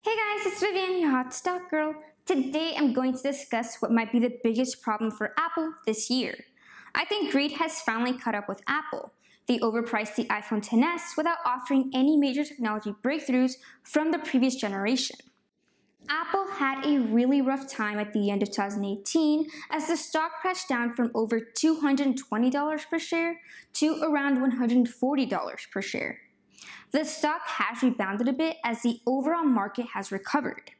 Hey guys, it's Vivian, your hot stock girl. Today I'm going to discuss what might be the biggest problem for Apple this year. I think greed has finally caught up with Apple. They overpriced the iPhone XS without offering any major technology breakthroughs from the previous generation. Apple had a really rough time at the end of 2018 as the stock crashed down from over $220 per share to around $140 per share. The stock has rebounded a bit as the overall market has recovered.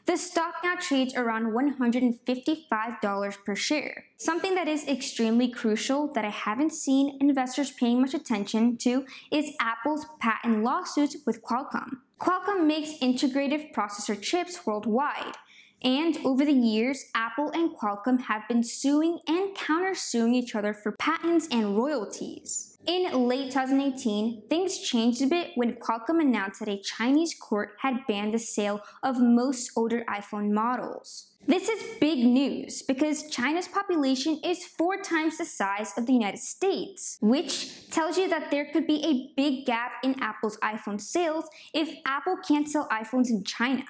The stock now trades around $155 per share. Something that is extremely crucial that I haven't seen investors paying much attention to is Apple's patent lawsuits with Qualcomm. Qualcomm makes integrated processor chips worldwide, and over the years, Apple and Qualcomm have been suing and countersuing each other for patents and royalties. In late 2018, things changed a bit when Qualcomm announced that a Chinese court had banned the sale of most older iPhone models. This is big news because China's population is 4 times the size of the United States, which tells you that there could be a big gap in Apple's iPhone sales if Apple can't sell iPhones in China.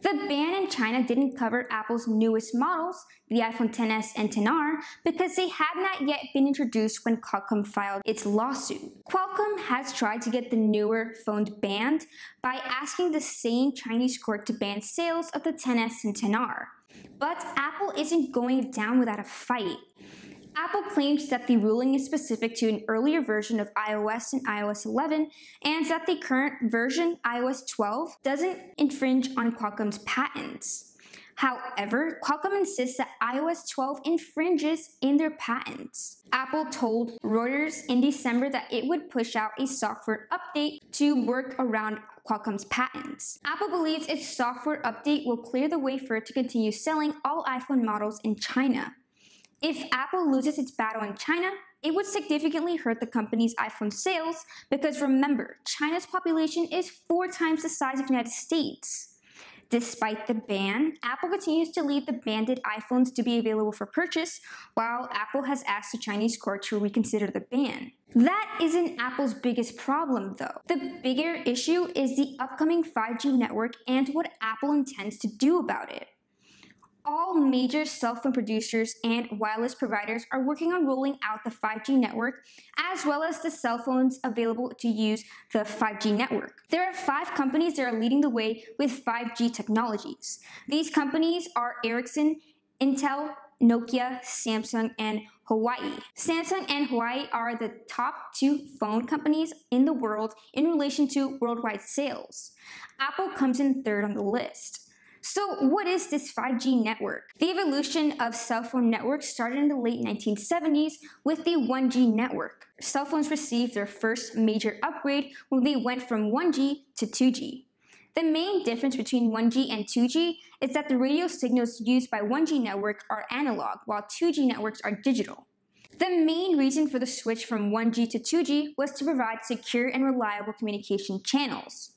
The ban in China didn't cover Apple's newest models, the iPhone XS and XR, because they had not yet been introduced when Qualcomm filed its lawsuit. Qualcomm has tried to get the newer phones banned by asking the same Chinese court to ban sales of the XS and XR. But Apple isn't going down without a fight. Apple claims that the ruling is specific to an earlier version of iOS and iOS 11, and that the current version, iOS 12, doesn't infringe on Qualcomm's patents. However, Qualcomm insists that iOS 12 infringes in their patents. Apple told Reuters in December that it would push out a software update to work around Qualcomm's patents. Apple believes its software update will clear the way for it to continue selling all iPhone models in China. If Apple loses its battle in China, it would significantly hurt the company's iPhone sales because remember, China's population is 4 times the size of the United States. Despite the ban, Apple continues to leave the banned iPhones to be available for purchase, while Apple has asked the Chinese court to reconsider the ban. That isn't Apple's biggest problem though. The bigger issue is the upcoming 5G network and what Apple intends to do about it. All major cell phone producers and wireless providers are working on rolling out the 5G network, as well as the cell phones available to use the 5G network. There are 5 companies that are leading the way with 5G technologies. These companies are Ericsson, Intel, Nokia, Samsung, and Huawei. Samsung and Huawei are the top 2 phone companies in the world in relation to worldwide sales. Apple comes in 3rd on the list. So what is this 5G network? The evolution of cell phone networks started in the late 1970s with the 1G network. Cell phones received their first major upgrade when they went from 1G to 2G. The main difference between 1G and 2G is that the radio signals used by 1G network are analog, while 2G networks are digital. The main reason for the switch from 1G to 2G was to provide secure and reliable communication channels.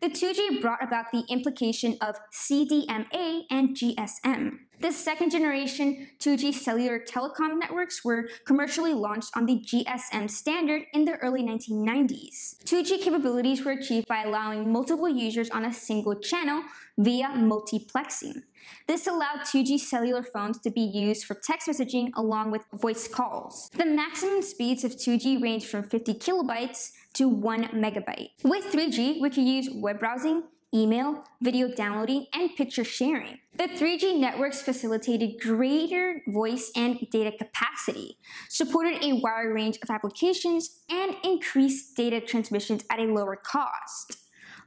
The 2G brought about the implication of CDMA and GSM. The second generation 2G cellular telecom networks were commercially launched on the GSM standard in the early 1990s. 2G capabilities were achieved by allowing multiple users on a single channel via multiplexing. This allowed 2G cellular phones to be used for text messaging along with voice calls. The maximum speeds of 2G range from 50 kilobytes to 1 megabyte. With 3G, we could use web browsing, email, video downloading, and picture sharing. The 3G networks facilitated greater voice and data capacity, supported a wide range of applications, and increased data transmissions at a lower cost.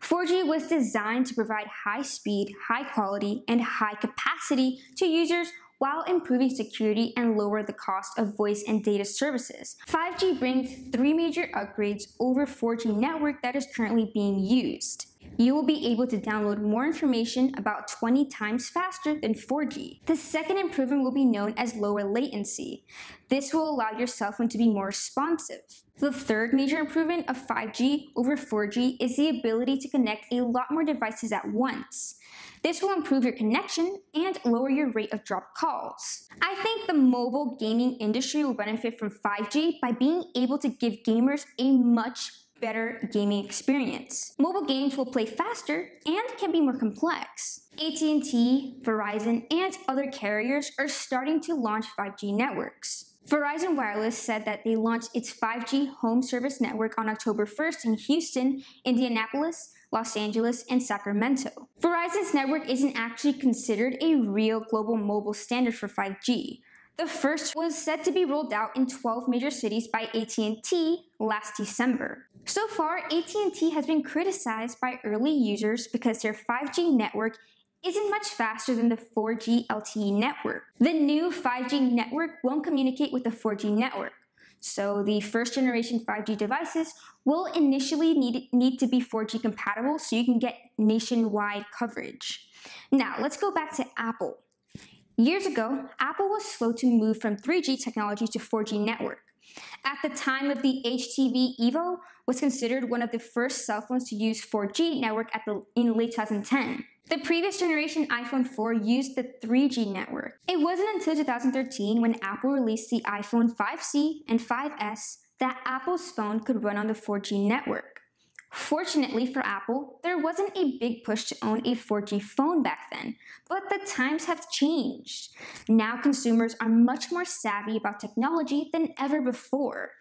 4G was designed to provide high speed, high quality, and high capacity to users while improving security and lower the cost of voice and data services. 5G brings 3 major upgrades over 4G network that is currently being used. You will be able to download more information about 20 times faster than 4G. The second improvement will be known as lower latency. This will allow your cell phone to be more responsive. The third major improvement of 5G over 4G is the ability to connect a lot more devices at once. This will improve your connection and lower your rate of dropped calls. I think the mobile gaming industry will benefit from 5G by being able to give gamers a much better gaming experience. Mobile games will play faster and can be more complex. AT&T, Verizon, and other carriers are starting to launch 5G networks. Verizon Wireless said that they launched its 5G home service network on October 1st in Houston, Indianapolis, Los Angeles, and Sacramento. Verizon's network isn't actually considered a real global mobile standard for 5G. The first was set to be rolled out in 12 major cities by AT&T last December. So far, AT&T has been criticized by early users because their 5G network isn't much faster than the 4G LTE network. The new 5G network won't communicate with the 4G network, so the first generation 5G devices will initially need to be 4G compatible so you can get nationwide coverage. Now, let's go back to Apple. Years ago, Apple was slow to move from 3G technology to 4G network. At the time of the HTC Evo, was considered one of the first cell phones to use 4G network in late 2010. The previous generation iPhone 4 used the 3G network. It wasn't until 2013 when Apple released the iPhone 5C and 5S that Apple's phone could run on the 4G network. Fortunately for Apple, there wasn't a big push to own a 4G phone back then, but the times have changed. Now consumers are much more savvy about technology than ever before,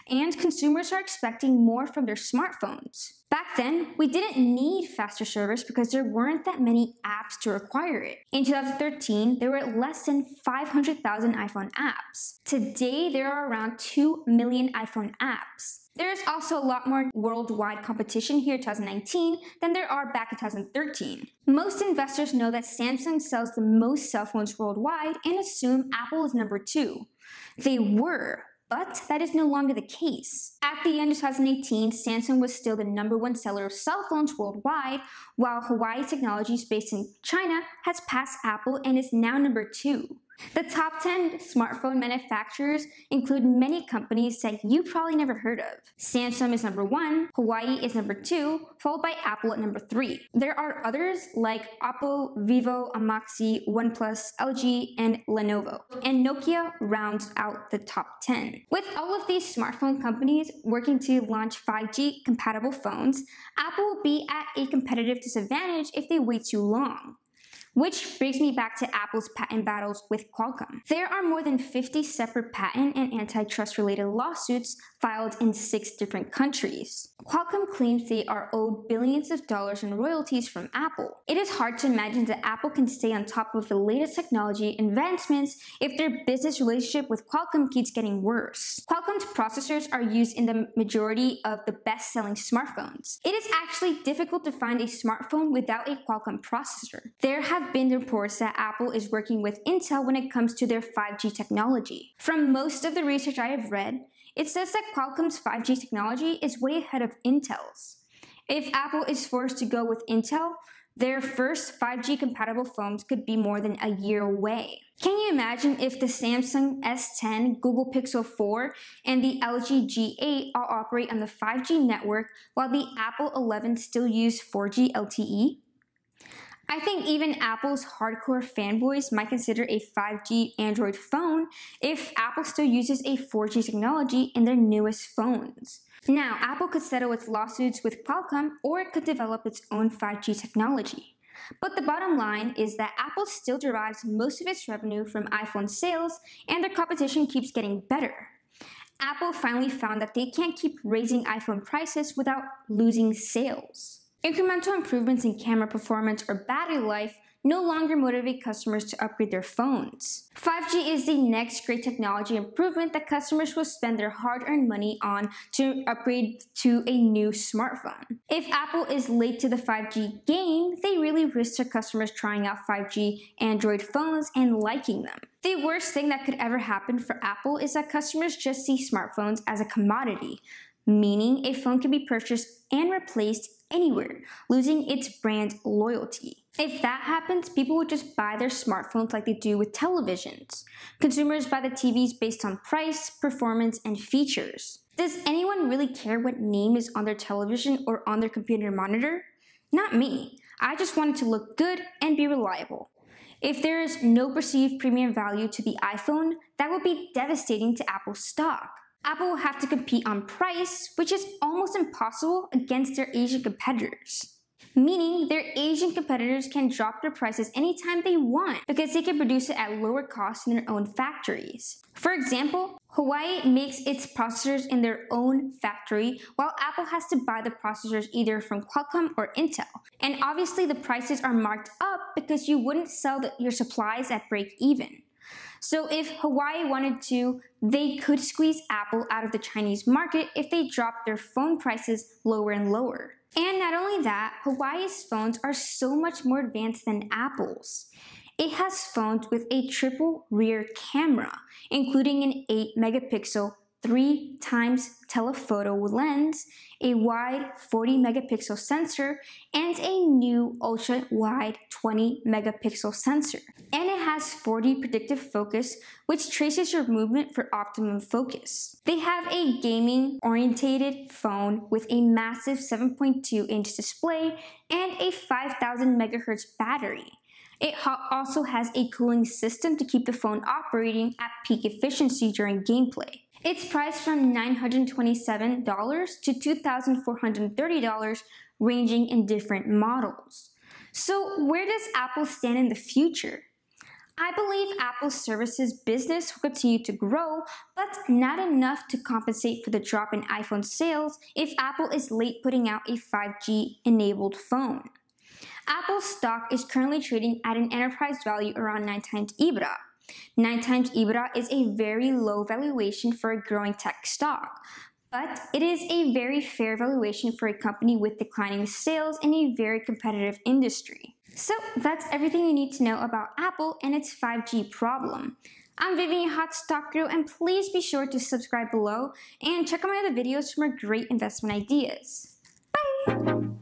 and consumers are expecting more from their smartphones. Back then, we didn't need faster service because there weren't that many apps to require it. In 2013, there were less than 500,000 iPhone apps. Today, there are around 2 million iPhone apps. There is also a lot more worldwide competition here in 2019 than there are back in 2013. Most investors know that Samsung sells the most cell phones worldwide and assume Apple is number 2. They were, but that is no longer the case. At the end of 2018, Samsung was still the number 1 seller of cell phones worldwide, while Huawei Technologies based in China has passed Apple and is now number 2. The top 10 smartphone manufacturers include many companies that you probably never heard of. Samsung is number 1, Huawei is number 2, followed by Apple at number 3. There are others like Oppo, Vivo, Amaxi, OnePlus, LG, and Lenovo. And Nokia rounds out the top 10. With all of these smartphone companies working to launch 5G compatible phones, Apple will be at a competitive disadvantage if they wait too long. Which brings me back to Apple's patent battles with Qualcomm. There are more than 50 separate patent and antitrust-related lawsuits filed in 6 different countries. Qualcomm claims they are owed billions of dollars in royalties from Apple. It is hard to imagine that Apple can stay on top of the latest technology advancements if their business relationship with Qualcomm keeps getting worse. Qualcomm's processors are used in the majority of the best-selling smartphones. It is actually difficult to find a smartphone without a Qualcomm processor. There have been reports that Apple is working with Intel when it comes to their 5G technology. From most of the research I have read, it says that Qualcomm's 5G technology is way ahead of Intel's. If Apple is forced to go with Intel, their first 5G compatible phones could be more than a year away. Can you imagine if the Samsung S10, Google Pixel 4, and the LG G8 all operate on the 5G network while the Apple 11 still use 4G LTE? I think even Apple's hardcore fanboys might consider a 5G Android phone if Apple still uses a 4G technology in their newest phones. Now, Apple could settle its lawsuits with Qualcomm, or it could develop its own 5G technology. But the bottom line is that Apple still derives most of its revenue from iPhone sales, and their competition keeps getting better. Apple finally found that they can't keep raising iPhone prices without losing sales. Incremental improvements in camera performance or battery life no longer motivate customers to upgrade their phones. 5G is the next great technology improvement that customers will spend their hard-earned money on to upgrade to a new smartphone. If Apple is late to the 5G game, they really risk their customers trying out 5G Android phones and liking them. The worst thing that could ever happen for Apple is that customers just see smartphones as a commodity, meaning a phone can be purchased and replaced anywhere, losing its brand loyalty. If that happens, people would just buy their smartphones like they do with televisions. Consumers buy the TVs based on price, performance, and features. Does anyone really care what name is on their television or on their computer monitor? Not me. I just want it to look good and be reliable. If there is no perceived premium value to the iPhone, that would be devastating to Apple's stock. Apple will have to compete on price, which is almost impossible against their Asian competitors. Meaning their Asian competitors can drop their prices anytime they want because they can produce it at lower cost in their own factories. For example, Huawei makes its processors in their own factory, while Apple has to buy the processors either from Qualcomm or Intel. And obviously the prices are marked up because you wouldn't sell your supplies at break even. So if Huawei wanted to, they could squeeze Apple out of the Chinese market if they dropped their phone prices lower and lower. And not only that, Huawei's phones are so much more advanced than Apple's. It has phones with a triple rear camera, including an 8-megapixel 3x telephoto lens, a wide 40-megapixel sensor, and a new ultra-wide 20-megapixel sensor. And it has 4D predictive focus, which traces your movement for optimum focus. They have a gaming-oriented phone with a massive 7.2-inch display and a 5,000 MHz battery. It also has a cooling system to keep the phone operating at peak efficiency during gameplay. It's priced from $927 to $2,430, ranging in different models. So where does Apple stand in the future? I believe Apple's services business will continue to grow, but not enough to compensate for the drop in iPhone sales if Apple is late putting out a 5G-enabled phone. Apple's stock is currently trading at an enterprise value around 9x EBITDA. 9x EBITDA is a very low valuation for a growing tech stock, but it is a very fair valuation for a company with declining sales in a very competitive industry. So that's everything you need to know about Apple and its 5G problem. I'm Vivian, your Hot Stock Girl, and please be sure to subscribe below and check out my other videos for more great investment ideas. Bye!